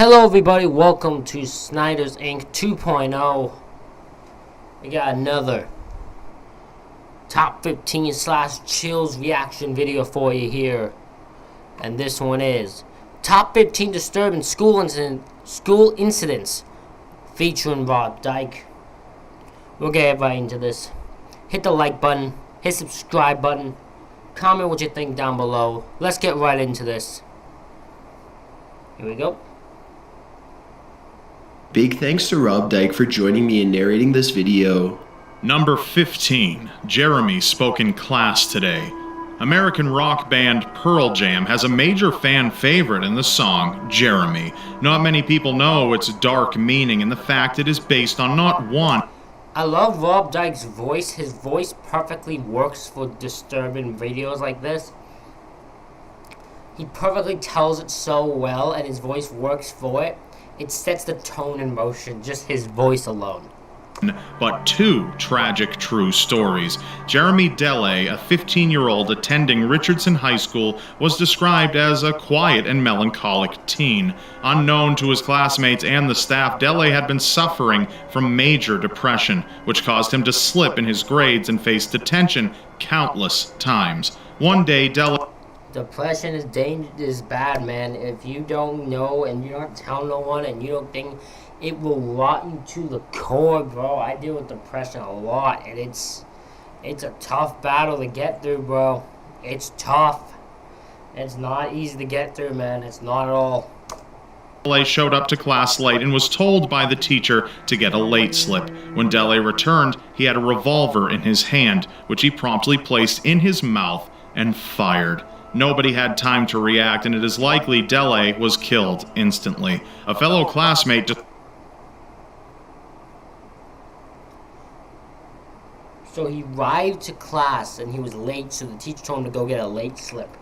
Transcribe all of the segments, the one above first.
Hello everybody, welcome to Snyder's Inc. 2.0. We got another top 15 / chills reaction video for you here. And this one is top 15 disturbing school incidents featuring Rob Dyke. We'll get right into this. Hit the like button, hit subscribe button, comment what you think down below. Let's get right into this. Here we go. Big thanks to Rob Dyke for joining me in narrating this video. Number 15. Jeremy spoke in class today. American rock band Pearl Jam has a major fan favorite in the song Jeremy. Not many people know its dark meaning and the fact it is based on not one. I love Rob Dyke's voice. His voice perfectly works for disturbing videos like this. He perfectly tells it so well and his voice works for it. It sets the tone in motion, just his voice alone. But two tragic true stories. Jeremy Dele, a 15-year-old attending Richardson High School, was described as a quiet and melancholic teen. Unknown to his classmates and the staff, Dele had been suffering from major depression, which caused him to slip in his grades and face detention countless times. One day, Dele... Depression is bad, man. If you don't know and you don't tell no one and you don't think, it will rot you to the core, bro. I deal with depression a lot, and it's a tough battle to get through, bro. It's tough. It's not easy to get through, man. It's not at all. Dele showed up to class late and was told by the teacher to get a late slip. When Dele returned, he had a revolver in his hand, which he promptly placed in his mouth and fired. Nobody had time to react, and it is likely Dele was killed instantly. A fellow classmate... So he arrived to class, and he was late, so the teacher told him to go get a late slip.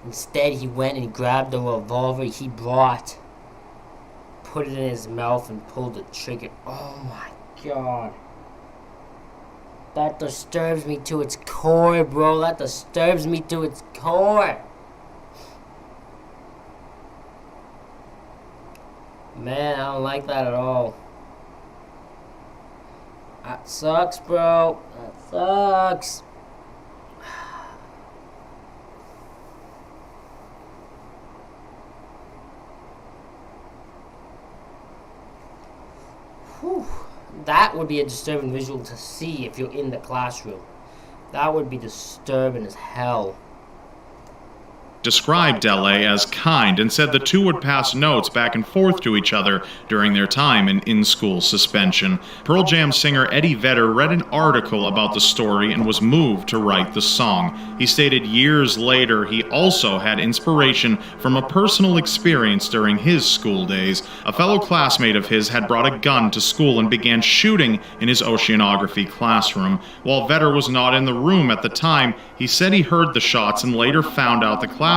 Instead, he went and grabbed the revolver he brought, put it in his mouth, and pulled the trigger. Oh my god. That disturbs me to its core, bro. That disturbs me to its core. Man, I don't like that at all. That sucks, bro. That sucks. Whew. That would be a disturbing visual to see if you're in the classroom. That would be disturbing as hell. Described Dele as kind and said the two would pass notes back and forth to each other during their time in school suspension. Pearl Jam singer Eddie Vedder read an article about the story and was moved to write the song. He stated years later he also had inspiration from a personal experience during his school days. A fellow classmate of his had brought a gun to school and began shooting in his oceanography classroom. While Vedder was not in the room at the time, he said he heard the shots and later found out the classmate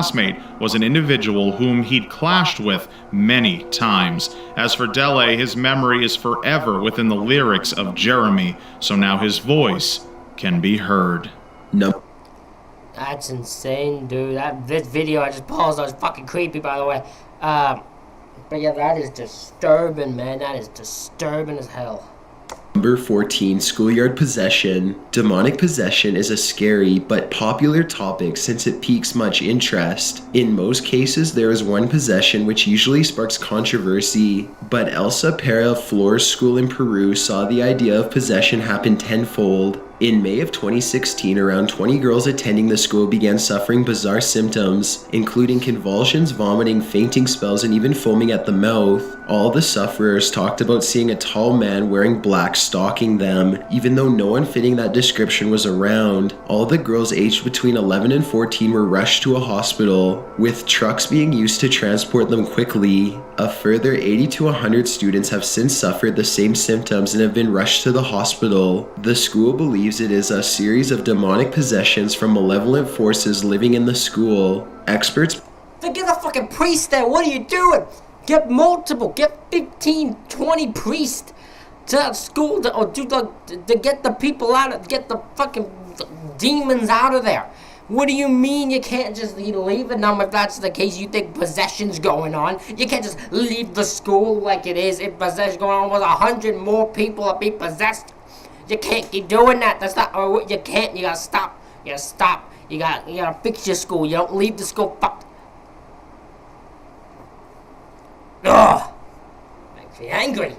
was an individual whom he'd clashed with many times. As for Dele, his memory is forever within the lyrics of Jeremy, so now his voice can be heard. No. That's insane, dude. This video I just paused, that was fucking creepy, by the way. But yeah, that is disturbing, man. That is disturbing as hell. Number 14, Schoolyard Possession. Demonic possession is a scary but popular topic since it piques much interest. In most cases, there is one possession which usually sparks controversy, but Elsa Para Flores School in Peru saw the idea of possession happen tenfold. In May of 2016, around 20 girls attending the school began suffering bizarre symptoms, including convulsions, vomiting, fainting spells, and even foaming at the mouth. All the sufferers talked about seeing a tall man wearing black stalking them, even though no one fitting that description was around. All the girls aged between 11 and 14 were rushed to a hospital, with trucks being used to transport them quickly. A further 80 to 100 students have since suffered the same symptoms and have been rushed to the hospital. The school believes it is a series of demonic possessions from malevolent forces living in the school. Experts... Forget the fucking priest there. What are you doing? Get 15, 20 priests to that school to get the people out, get the fucking demons out of there. What do you mean you can't just leave it? Now, if that's the case, you think possession's going on. You can't just leave the school like it is. If possession going on with 100 more people are being possessed, you can't keep doing that. That's not, or you can't. You gotta stop. You gotta stop. You gotta fix your school. You don't leave the school. Fuck. Ugh. Makes me angry.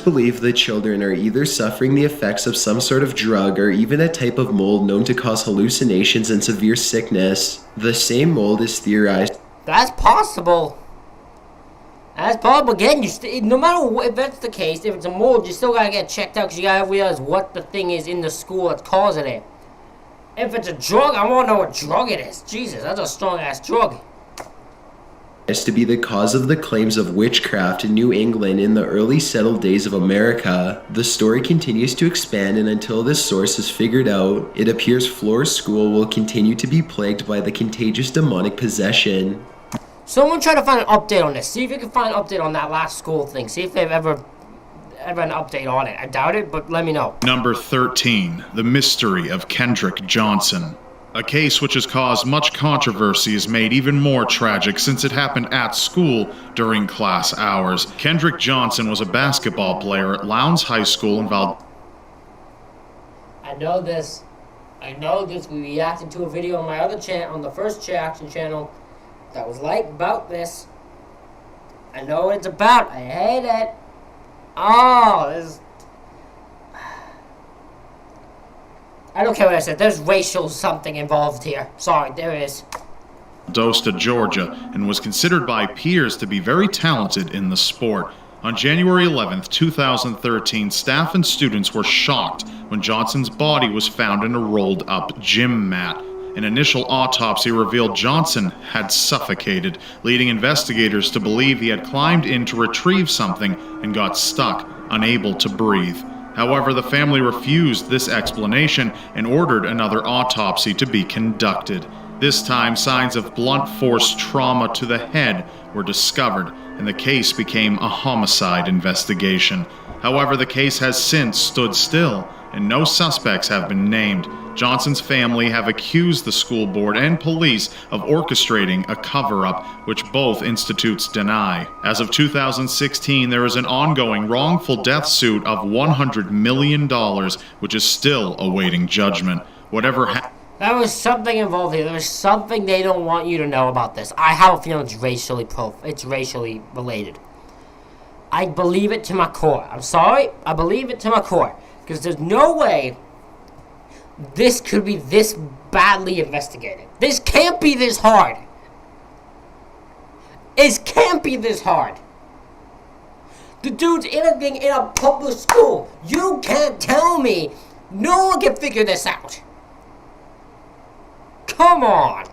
Believe the children are either suffering the effects of some sort of drug or even a type of mold known to cause hallucinations and severe sickness. The same mold is theorized. That's possible. That's possible. Again, no matter what, if that's the case, if it's a mold, you still gotta get checked out because you gotta realize what the thing is in the school that's causing it. If it's a drug, I wanna know what drug it is. Jesus, that's a strong ass drug. As to be the cause of the claims of witchcraft in New England in the early settled days of America. The story continues to expand, and until this source is figured out, it appears Floor's school will continue to be plagued by the contagious demonic possession. Someone try to find an update on this. See if you can find an update on that last school thing. See if they've ever an update on it. I doubt it, but let me know. Number 13, The Mystery of Kendrick Johnson. A case which has caused much controversy is made even more tragic since it happened at school during class hours. Kendrick Johnson was a basketball player at Lowndes High School in I know this. We reacted to a video on my other channel, on the first reaction channel, that was about this. I know what it's about. I hate it. Oh, this. I don't care what I said. There's racial something involved here. Sorry, there is. Valdosta, Georgia, and was considered by peers to be very talented in the sport. On January 11th, 2013, staff and students were shocked when Johnson's body was found in a rolled-up gym mat. An initial autopsy revealed Johnson had suffocated, leading investigators to believe he had climbed in to retrieve something and got stuck, unable to breathe. However, the family refused this explanation and ordered another autopsy to be conducted. This time, signs of blunt force trauma to the head were discovered, and the case became a homicide investigation. However, the case has since stood still, and no suspects have been named. Johnson's family have accused the school board and police of orchestrating a cover-up, which both institutes deny. As of 2016, there is an ongoing wrongful death suit of $100 million, which is still awaiting judgment. There was something involved here. There was something they don't want you to know about this. I have a feeling it's racially related. I believe it to my core. I'm sorry, I believe it to my core. Because there's no way this could be this badly investigated. This can't be this hard. It can't be this hard. The dude's in a public school. You can't tell me no one can figure this out. Come on.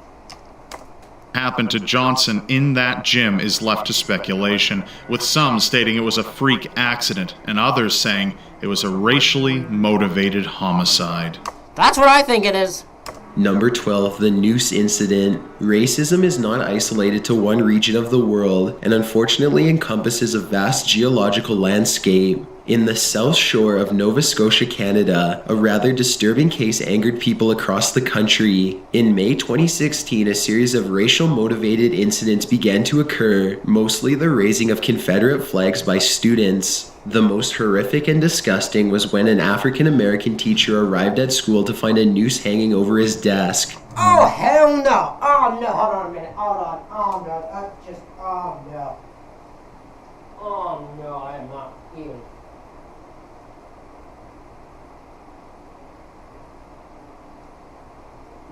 Happened to Johnson in that gym is left to speculation, with some stating it was a freak accident and others saying it was a racially motivated homicide. That's what I think it is. Number 12, the Noose Incident. Racism is not isolated to one region of the world and unfortunately encompasses a vast geological landscape. In the South Shore of Nova Scotia, Canada, a rather disturbing case angered people across the country. In May 2016, a series of racial-motivated incidents began to occur, mostly the raising of Confederate flags by students. The most horrific and disgusting was when an African-American teacher arrived at school to find a noose hanging over his desk. Oh, hell no! Oh, no, hold on a minute. Hold on. Oh, no, that's just... Oh, no. Oh, no, I am not even...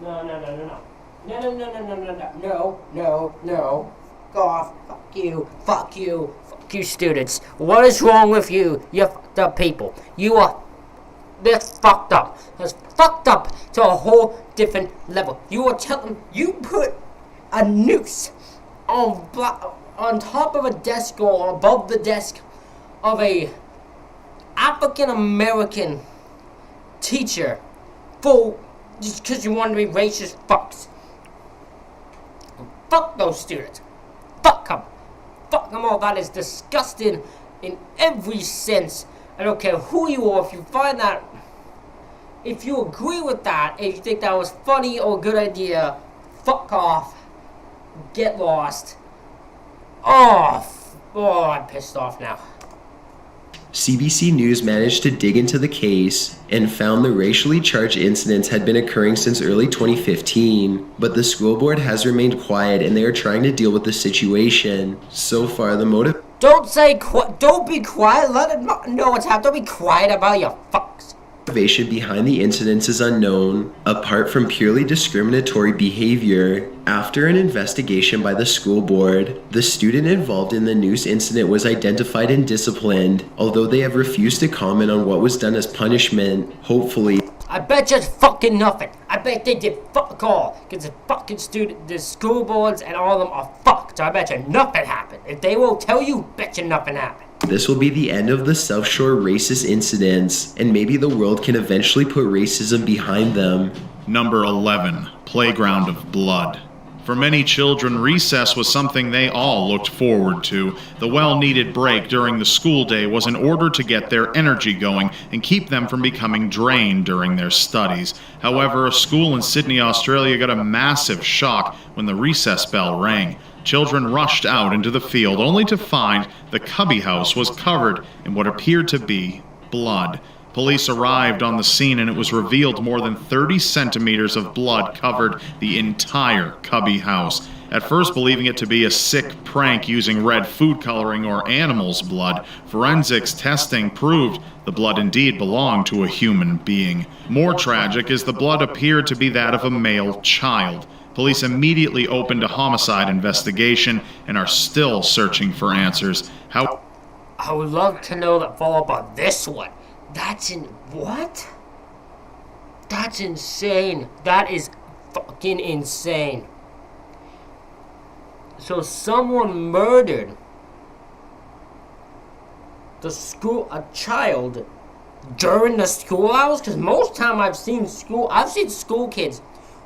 No. No. Go off. Fuck you, students. What is wrong with you? You fucked up people. That's fucked up. That's fucked up to a whole different level. You are telling, you put a noose on top of a desk or above the desk of a African American teacher for just because you want to be racist fucks. Fuck those students. Fuck them. Fuck them all. That is disgusting in every sense. I don't care who you are. If you find that If you agree with that, if you think that was funny or a good idea, fuck off. Get lost. Oh, I'm pissed off now. CBC News managed to dig into the case and found the racially charged incidents had been occurring since early 2015, but the school board has remained quiet and they are trying to deal with the situation. So far, the motive... Don't be quiet, let them know what's happening. Don't be quiet about your fucks. Motivation behind the incidents is unknown, apart from purely discriminatory behavior. After an investigation by the school board, the student involved in the Noose Incident was identified and disciplined, although they have refused to comment on what was done as punishment. Hopefully, I bet you it's fucking nothing. I bet they did fuck all. Because the school boards and all of them are fucked. So I bet you nothing happened. If they won't tell you, bet you nothing happened. this will be the end of the South Shore racist incidents, and maybe the world can eventually put racism behind them. Number 11, Playground of Blood. For many children, recess was something they all looked forward to. The well-needed break during the school day was in order to get their energy going and keep them from becoming drained during their studies. However, a school in Sydney, Australia got a massive shock when the recess bell rang. Children rushed out into the field only to find the cubby house was covered in what appeared to be blood. Police arrived on the scene and it was revealed more than 30 centimeters of blood covered the entire cubby house. At first believing it to be a sick prank using red food coloring or animals' blood, forensics testing proved the blood indeed belonged to a human being. More tragic is the blood appeared to be that of a male child. Police immediately opened a homicide investigation and are still searching for answers. I would love to know the follow-up on this one. What? That's insane. That is fucking insane. So someone murdered a child during the school hours? Because most time I've seen school kids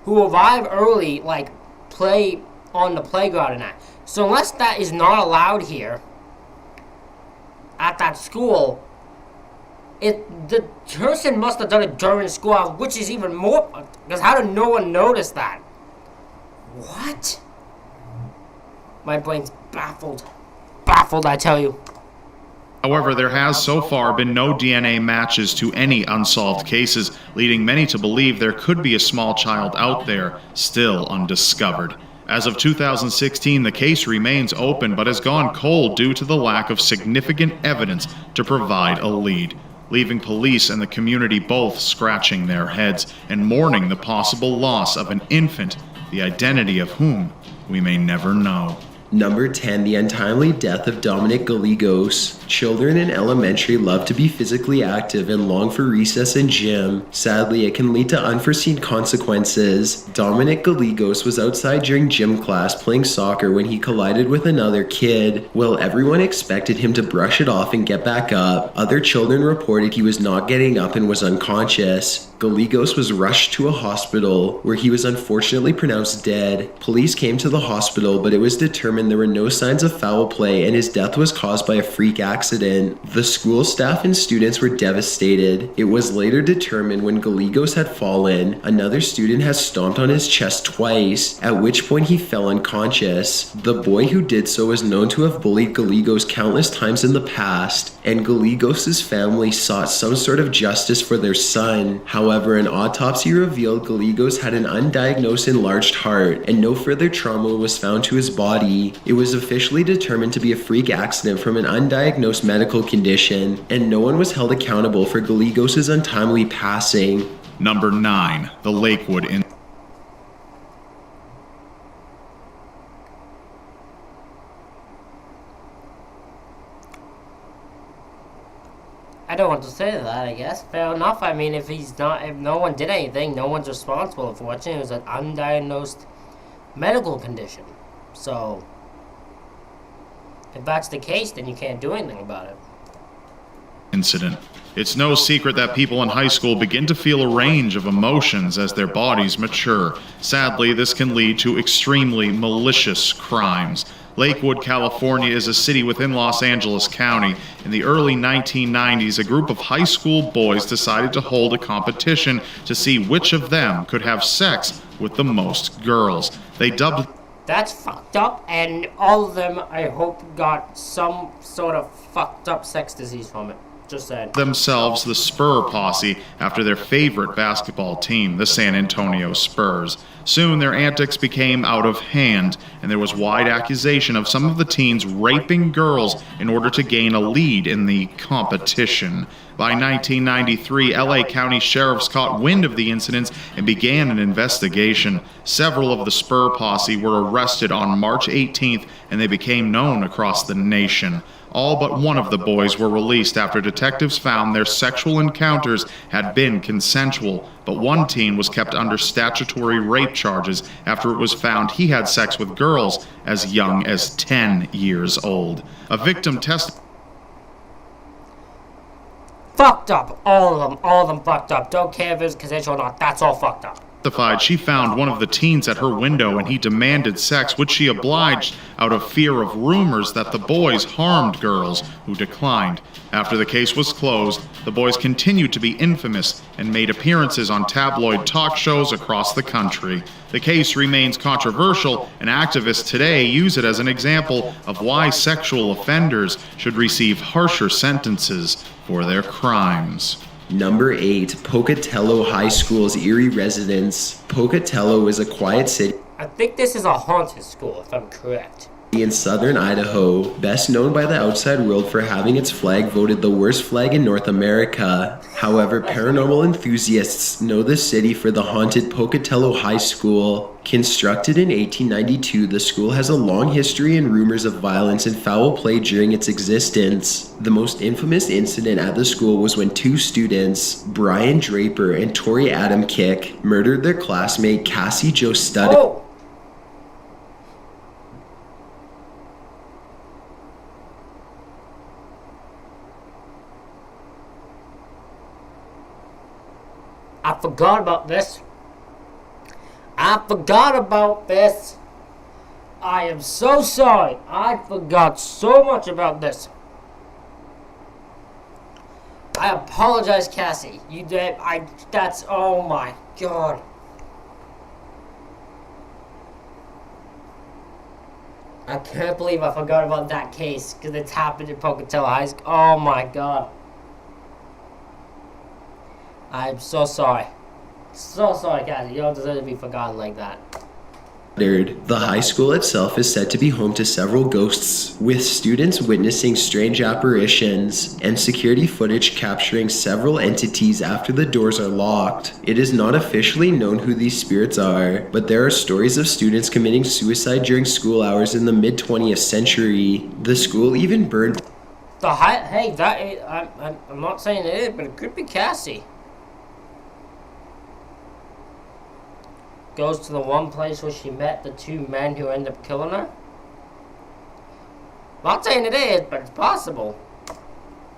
who arrive early, like, play on the playground and that. So unless that is not allowed here, at that school, the person must have done it during school hours, which is even more, because how did no one notice that? What? My brain's baffled. Baffled, I tell you. However, there has so far been no DNA matches to any unsolved cases, leading many to believe there could be a small child out there, still undiscovered. As of 2016, the case remains open but has gone cold due to the lack of significant evidence to provide a lead, leaving police and the community both scratching their heads and mourning the possible loss of an infant, the identity of whom we may never know. Number 10, the untimely death of Dominic Gallegos. Children in elementary love to be physically active and long for recess and gym. Sadly, it can lead to unforeseen consequences. Dominic Gallegos was outside during gym class playing soccer when he collided with another kid. While everyone expected him to brush it off and get back up, other children reported he was not getting up and was unconscious. Gallegos was rushed to a hospital where he was unfortunately pronounced dead. Police came to the hospital, but it was determined there were no signs of foul play and his death was caused by a freak accident. The school staff and students were devastated. It was later determined when Gallegos had fallen, another student had stomped on his chest twice, at which point he fell unconscious. The boy who did so was known to have bullied Gallegos countless times in the past, and Gallegos' family sought some sort of justice for their son. However, an autopsy revealed Gallegos had an undiagnosed enlarged heart, and no further trauma was found to his body. It was officially determined to be a freak accident from an undiagnosed medical condition, and no one was held accountable for Gallegos' untimely passing. Number 9, the Lakewood Incident. I don't want to say that, I guess. Fair enough. I mean, if no one did anything, no one's responsible. Unfortunately, it was an undiagnosed medical condition. So, if that's the case, then you can't do anything about it. Incident. It's no secret that people in high school begin to feel a range of emotions as their bodies mature. Sadly, this can lead to extremely malicious crimes. Lakewood, California is a city within Los Angeles County. In the early 1990s, a group of high school boys decided to hold a competition to see which of them could have sex with the most girls. They dubbed... That's fucked up, and all of them, I hope, got some sort of fucked up sex disease from it. Just saying. Themselves the Spur Posse after their favorite basketball team, the San Antonio Spurs. Soon their antics became out of hand, and there was wide accusation of some of the teens raping girls in order to gain a lead in the competition. By 1993, LA County sheriffs caught wind of the incidents and began an investigation. Several of the Spur Posse were arrested on March 18th, and they became known across the nation. All but one of the boys were released after detectives found their sexual encounters had been consensual, but one teen was kept under statutory rape charges after it was found he had sex with girls as young as 10 years old. A victim testified. Fucked up. All of them fucked up. Don't care if it's consensual or not. That's all fucked up. She found one of the teens at her window and he demanded sex, which she obliged out of fear of rumors that the boys harmed girls, who declined. After the case was closed, the boys continued to be infamous and made appearances on tabloid talk shows across the country. The case remains controversial, and activists today use it as an example of why sexual offenders should receive harsher sentences for their crimes. Number 8, Pocatello High School's eerie residence. Pocatello is a quiet city I think this is a haunted school, if I'm correct. in southern Idaho, best known by the outside world for having its flag voted the worst flag in North America. However, paranormal enthusiasts know the city for the haunted Pocatello High School. Constructed in 1892, the school has a long history and rumors of violence and foul play during its existence. The most infamous incident at the school was when two students, Brian Draper and Tori Adam Kick, murdered their classmate Cassie Jo Studd. Oh! I forgot about this. I am so sorry. I forgot so much about this. I apologize, Cassie. You did. That's. Oh my god. I can't believe I forgot about that case because it's happened in Pocatello High School. Oh my god. I'm so sorry. So sorry, Cassie. You don't deserve to be forgotten like that. The high school itself is said to be home to several ghosts, with students witnessing strange apparitions and security footage capturing several entities after the doors are locked. It is not officially known who these spirits are, but there are stories of students committing suicide during school hours in the mid-20th century. The school even burned. I'm not saying it is, but it could be Cassie. Goes to the one place where she met the two men who ended up killing her. I'm not saying it is, but it's possible.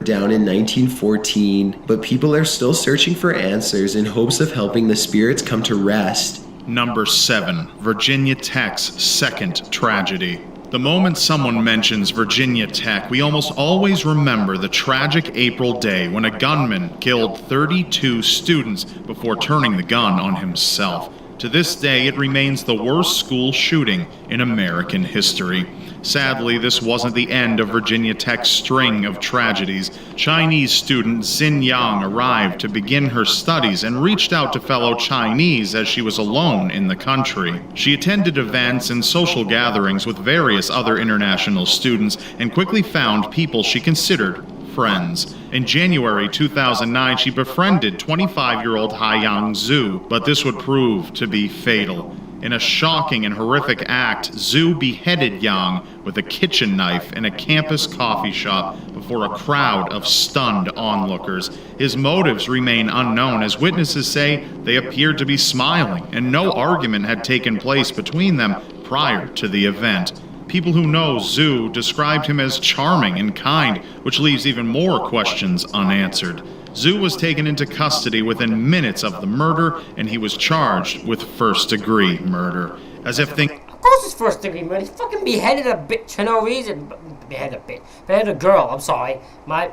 Down in 1914, but people are still searching for answers in hopes of helping the spirits come to rest. Number 7, Virginia Tech's second tragedy. The moment someone mentions Virginia Tech, we almost always remember the tragic April day when a gunman killed 32 students before turning the gun on himself. To this day, it remains the worst school shooting in American history. Sadly, this wasn't the end of Virginia Tech's string of tragedies. Chinese student Xin Yang arrived to begin her studies and reached out to fellow Chinese as she was alone in the country. She attended events and social gatherings with various other international students and quickly found people she considered friends. In January 2009, she befriended 25-year-old Haiyang Zhu, but this would prove to be fatal. In a shocking and horrific act, Zhu beheaded Yang with a kitchen knife in a campus coffee shop before a crowd of stunned onlookers. His motives remain unknown, as witnesses say they appeared to be smiling, and no argument had taken place between them prior to the event. People who know Zhu described him as charming and kind, which leaves even more questions unanswered. Zhu was taken into custody within minutes of the murder, and he was charged with first-degree murder. As if Of course it's first degree murder. He fucking beheaded a bitch for no reason. Beheaded a bitch. Beheaded a girl, I'm sorry. My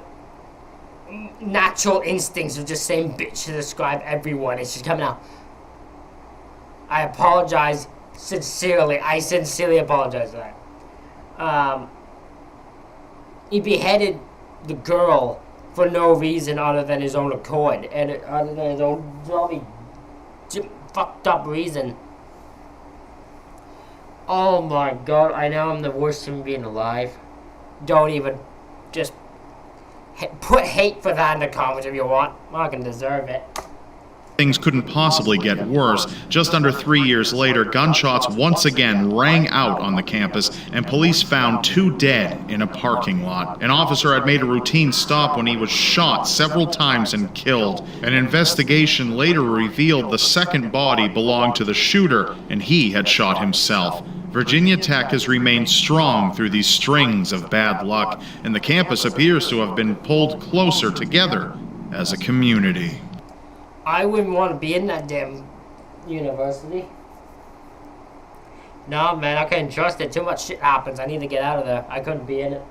natural instincts of just saying bitch to describe everyone. It's just coming out. I apologize sincerely. I sincerely apologize for that. He beheaded the girl for no reason other than his own accord. And other than his own really fucked up reason. Oh my god, I know I'm the worst human being alive. Don't even. Just put hate for that in the comments if you want. I'm not gonna deserve it. Things couldn't possibly get worse. Just under 3 years later, gunshots once again rang out on the campus, and police found 2 dead in a parking lot. An officer had made a routine stop when he was shot several times and killed. An investigation later revealed the second body belonged to the shooter, and he had shot himself. Virginia Tech has remained strong through these strings of bad luck, and the campus appears to have been pulled closer together as a community. I wouldn't want to be in that damn university. No, man, I couldn't trust it. Too much shit happens. I need to get out of there. I couldn't be in it.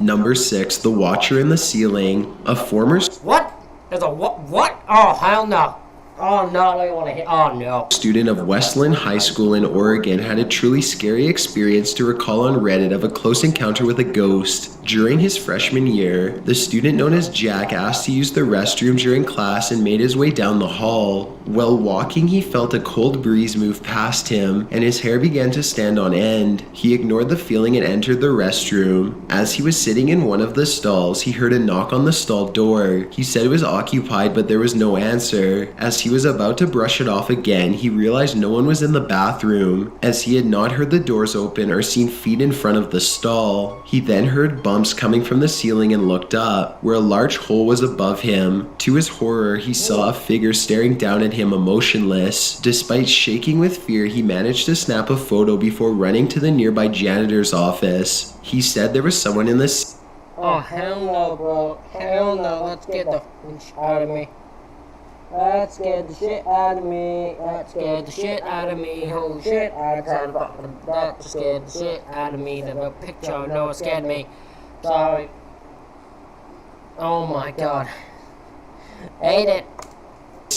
Number 6, The Watcher in the Ceiling. A former What? There's a what? What? Oh, hell no. Oh, no, I don't want to hit. Oh, no. student of Westland High School in Oregon had a truly scary experience to recall on Reddit of a close encounter with a ghost. During his freshman year, the student known as Jack asked to use the restroom during class and made his way down the hall. While walking, he felt a cold breeze move past him, and his hair began to stand on end. He ignored the feeling and entered the restroom. As he was sitting in one of the stalls, he heard a knock on the stall door. He said it was occupied, but there was no answer. As he was about to brush it off again, he realized no one was in the bathroom, as he had not heard the doors open or seen feet in front of the stall. He then heard bumps coming from the ceiling and looked up, where a large hole was above him. To his horror, he saw a figure staring down at him emotionless. Despite shaking with fear, he managed to snap a photo before running to the nearby janitor's office. He said there was someone in the Oh, hell no, bro. Hell no. Let's get the shit out of me. That scared the shit out of me. That scared the shit out of me. Holy shit. That scared the shit out of me. The picture, no, it scared me. Sorry. Oh my god. Ate it.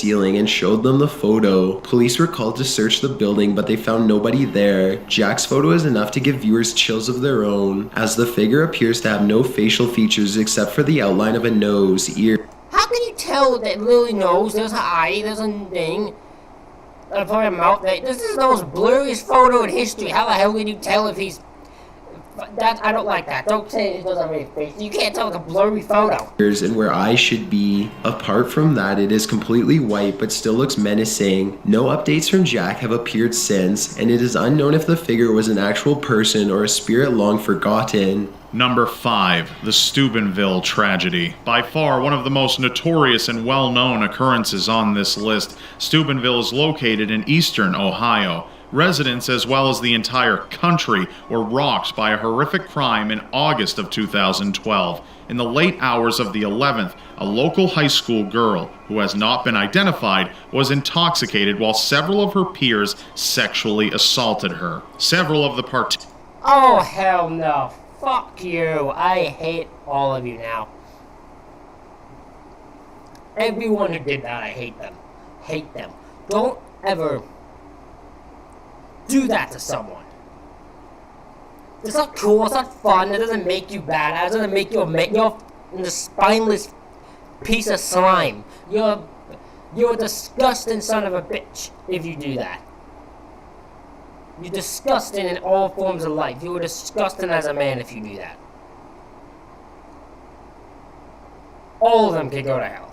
ceiling and showed them the photo. Police were called to search the building, but they found nobody there. Jack's photo is enough to give viewers chills of their own, as the figure appears to have no facial features except for the outline of a nose, ear. How can you tell that Lily knows there's an eye, there's a thing, for a mouth? This is the most blurriest photo in history. How the hell can you tell if he's... I don't like that. Don't say it doesn't have any face. You can't tell it's a blurry photo. And where eyes should be. Apart from that, it is completely white but still looks menacing. No updates from Jack have appeared since, and it is unknown if the figure was an actual person or a spirit long forgotten. Number 5, the Steubenville tragedy. By far one of the most notorious and well-known occurrences on this list, Steubenville is located in eastern Ohio. Residents, as well as the entire country, were rocked by a horrific crime in August of 2012. In the late hours of the 11th, a local high school girl, who has not been identified, was intoxicated while several of her peers sexually assaulted her. Several of the Oh, hell no. Fuck you. I hate all of you now. Everyone who did that, I hate them. Hate them. Don't ever do that to someone. It's not cool, it's not fun, it doesn't make you bad, it doesn't make you you're a spineless piece of slime. You're a disgusting son of a bitch if you do that. You're disgusting in all forms of life. You're disgusting as a man if you do that. All of them can go to hell.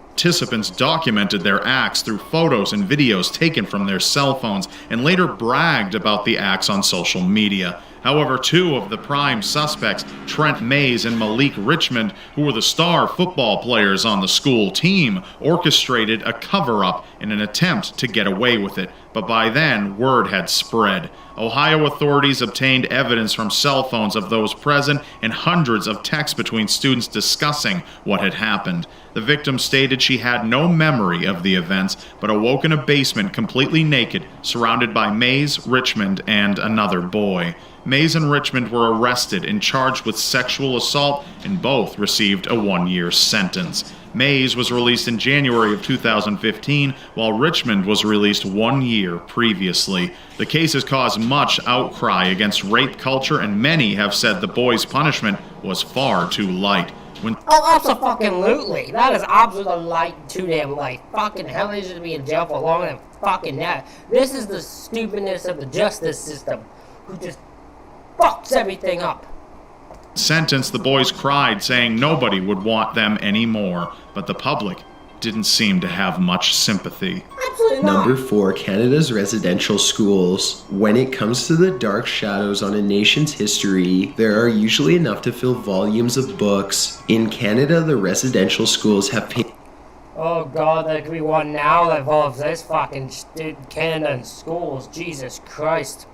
Participants documented their acts through photos and videos taken from their cell phones and later bragged about the acts on social media. However, two of the prime suspects, Trent Mays and Malik Richmond, who were the star football players on the school team, orchestrated a cover-up in an attempt to get away with it. But by then, word had spread. Ohio authorities obtained evidence from cell phones of those present and hundreds of texts between students discussing what had happened. The victim stated she had no memory of the events, but awoke in a basement completely naked, surrounded by Mays, Richmond, and another boy. Mays and Richmond were arrested and charged with sexual assault, and both received a 1-year sentence. Mays was released in January of 2015, while Richmond was released 1 year previously. The case has caused much outcry against rape culture, and many have said the boy's punishment was far too light. Oh, absolutely. That is absolutely light, too damn light. Fucking hell, they should be in jail for longer than fucking that. This is the stupidness of the justice system, who just fucks everything up. Sentence, the boys cried, saying nobody would want them anymore, but the public didn't seem to have much sympathy. Absolutely not. Number 4, Canada's residential schools. When it comes to the dark shadows on a nation's history, there are usually enough to fill volumes of books. In Canada, the residential schools have Oh god, there could be one now that involves this fucking Canada and schools. Jesus Christ.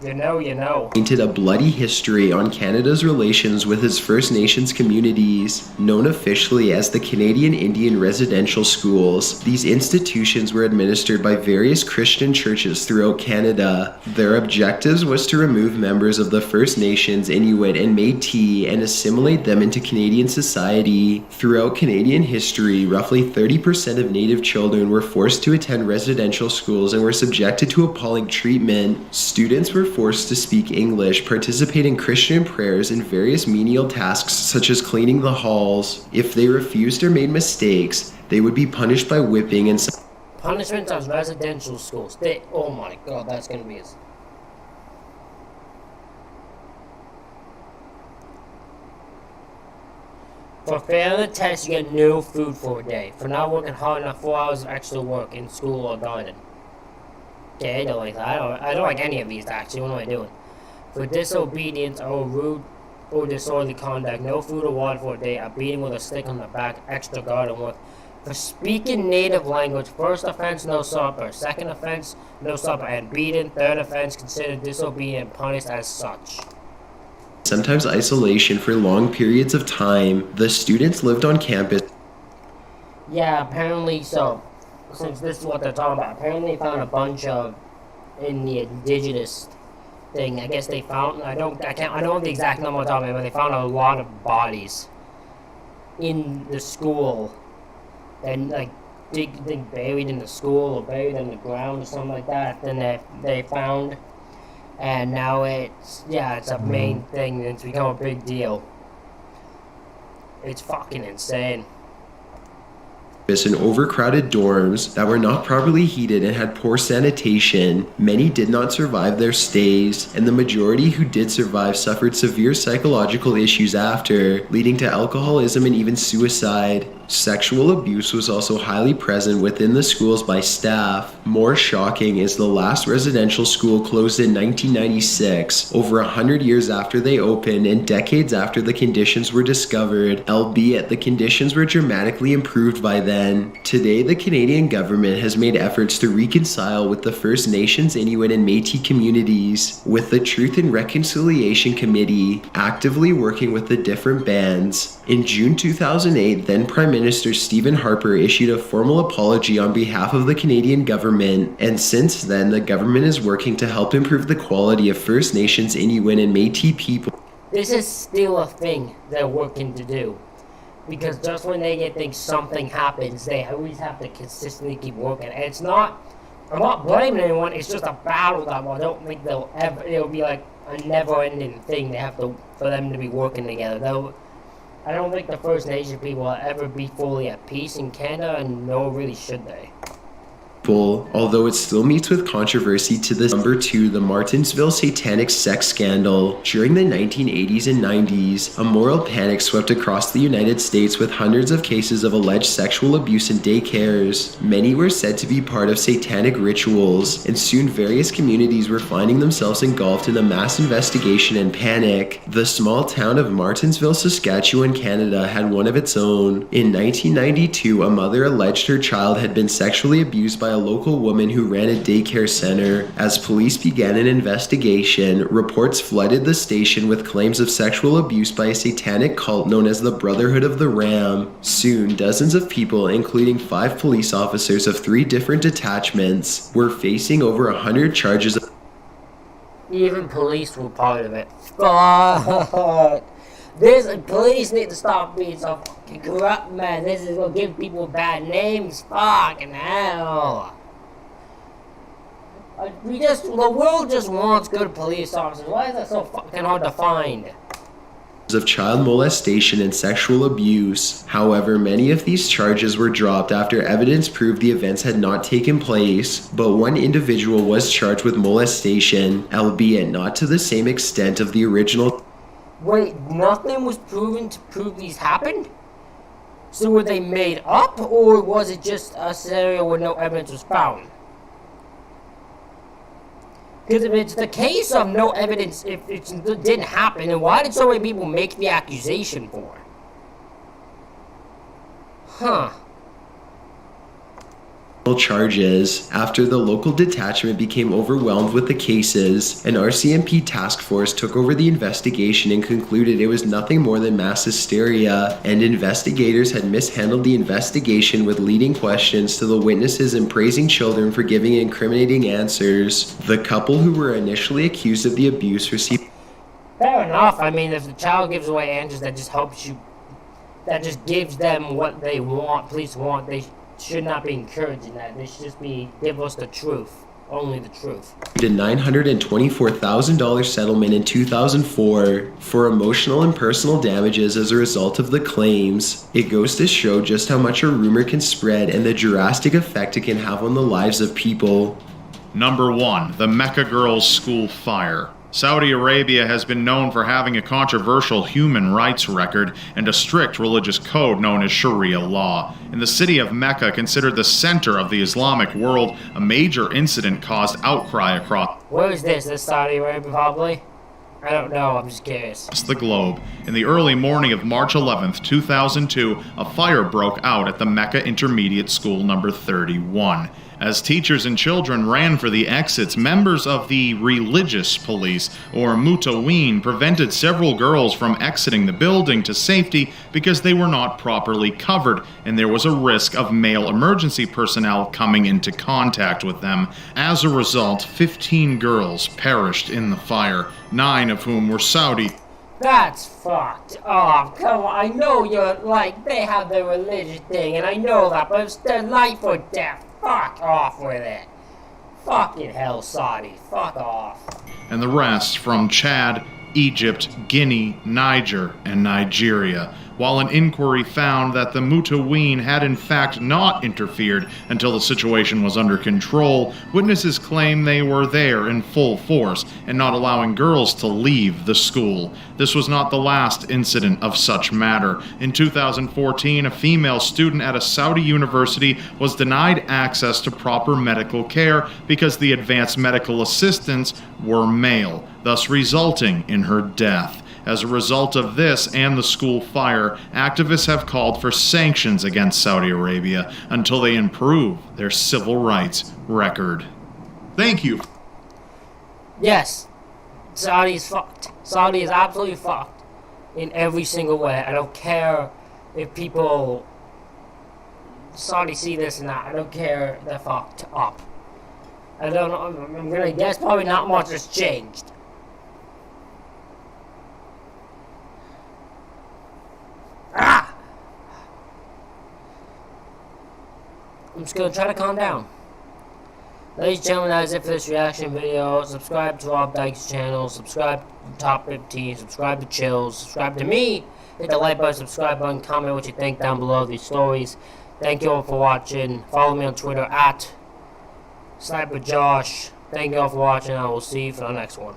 You know. painted a bloody history on Canada's relations with its First Nations communities. Known officially as the Canadian Indian Residential Schools, these institutions were administered by various Christian churches throughout Canada. Their objectives was to remove members of the First Nations, Inuit, and Métis and assimilate them into Canadian society. Throughout Canadian history, roughly 30% of Native children were forced to attend residential schools and were subjected to appalling treatment. Students were forced to speak English, participate in Christian prayers, and various menial tasks such as cleaning the halls. If they refused or made mistakes, they would be punished by whipping and punishments on residential schools. Oh my god, that's gonna be For failing the test, you get no food for a day. For not working hard enough 4 hours of extra work in school or garden. Okay, I don't like that. I don't like any of these, actually. What am I doing? For disobedience or rude or disorderly conduct, no food or water for a day, a beating with a stick on the back, extra garden work. For speaking native language, first offense, no supper. Second offense, no supper. And beaten, third offense, considered disobedient and punished as such. sometimes isolation for long periods of time. The students lived on campus. Yeah, apparently so. Since this is what they're talking about, apparently they found a bunch of in the indigenous thing. I guess they found I don't know the exact number I'm talking about, but they found a lot of bodies in the school and like buried in the school or buried in the ground or something like that. Then they found, and now it's a main thing. It's become a big deal. It's fucking insane. In overcrowded dorms that were not properly heated and had poor sanitation. Many did not survive their stays, and the majority who did survive suffered severe psychological issues after, leading to alcoholism and even suicide. Sexual abuse was also highly present within the schools by staff. More shocking is the last residential school closed in 1996, over 100 years after they opened and decades after the conditions were discovered, albeit the conditions were dramatically improved by then. Today, the Canadian government has made efforts to reconcile with the First Nations, Inuit, and Métis communities, with the Truth and Reconciliation Committee actively working with the different bands. In June 2008, then Prime Minister Stephen Harper issued a formal apology on behalf of the Canadian government, and since then the government is working to help improve the quality of First Nations, Inuit, and Métis people. This is still a thing they're working to do. Because just when they think something happens, they always have to consistently keep working. And it's not, I'm not blaming anyone, it's just a battle that I don't think it'll be like a never-ending thing they have to, for them to be working together. I don't think the First Nation people will ever be fully at peace in Canada, and nor really should they. although it still meets with controversy to the number 2, the Martinsville satanic sex scandal. During the 1980s and 90s, a moral panic swept across the United States with hundreds of cases of alleged sexual abuse in daycares. Many were said to be part of satanic rituals, and soon various communities were finding themselves engulfed in a mass investigation and panic. The small town of Martinsville, Saskatchewan, Canada had one of its own. In 1992, a mother alleged her child had been sexually abused by a local woman who ran a daycare center. As police began an investigation, reports flooded the station with claims of sexual abuse by a satanic cult known as the Brotherhood of the Ram. Soon, dozens of people, including 5 police officers of 3 different detachments, were facing over 100 charges. Even police were part of it. Fuck. Police need to stop being so fucking corrupt, man. This is gonna give people bad names. Fucking hell. The world just wants good police officers. Why is that so fucking hard to find? Of child molestation and sexual abuse. However, many of these charges were dropped after evidence proved the events had not taken place, but one individual was charged with molestation, albeit not to the same extent of the original. Wait, nothing was proven to prove these happened? So were they made up, or was it just a scenario where no evidence was found? Because if it's the case of no evidence, if it didn't happen, then why did so many people make the accusation for? Huh. Charges. After the local detachment became overwhelmed with the cases, an RCMP task force took over the investigation and concluded it was nothing more than mass hysteria, and investigators had mishandled the investigation with leading questions to the witnesses and praising children for giving incriminating answers. The couple who were initially accused of the abuse received. Fair enough. I mean, if the child gives away answers, that just helps you. That just gives them what they want. Police want. They should not be encouraging that. They should just be, give us the truth. Only the truth. A $924,000 settlement in 2004 for emotional and personal damages as a result of the claims. It goes to show just how much a rumor can spread and the drastic effect it can have on the lives of people. Number 1. The Mecca Girls' School Fire. Saudi Arabia has been known for having a controversial human rights record and a strict religious code known as Sharia law. In the city of Mecca, considered the center of the Islamic world, a major incident caused outcry across. Where is this? This Saudi Arabia, probably? I don't know, I'm just curious. The globe. In the early morning of March 11th, 2002, a fire broke out at the Mecca Intermediate School number 31. As teachers and children ran for the exits, members of the religious police, or Mutaween, prevented several girls from exiting the building to safety because they were not properly covered, and there was a risk of male emergency personnel coming into contact with them. As a result, 15 girls perished in the fire, 9 of whom were Saudi. That's fucked. Oh, come on. I know you're like, they have their religious thing, and I know that, but it's their life or death. Fuck off with it. Fucking hell, Saudi. Fuck off. And the rest from Chad, Egypt, Guinea, Niger, and Nigeria. While an inquiry found that the Mutaween had in fact not interfered until the situation was under control, witnesses claim they were there in full force and not allowing girls to leave the school. This was not the last incident of such matter. In 2014, a female student at a Saudi university was denied access to proper medical care because the advanced medical assistants were male, thus resulting in her death. As a result of this and the school fire, activists have called for sanctions against Saudi Arabia until they improve their civil rights record. Thank you. Yes, Saudi is fucked. Saudi is absolutely fucked in every single way. I don't care if people Saudi see this and that. I don't care. They're fucked up. I don't know. I'm gonna guess probably not much has changed. Ah! I'm just gonna try to calm down. Ladies and gentlemen, that is it for this reaction video. Subscribe to Rob Dyke's channel, subscribe to Top 15, subscribe to Chills, subscribe to me, hit the like button, subscribe button, comment what you think down below these stories. Thank you all for watching. Follow me on Twitter at Sniper Josh. Thank you all for watching. I will see you for the next one.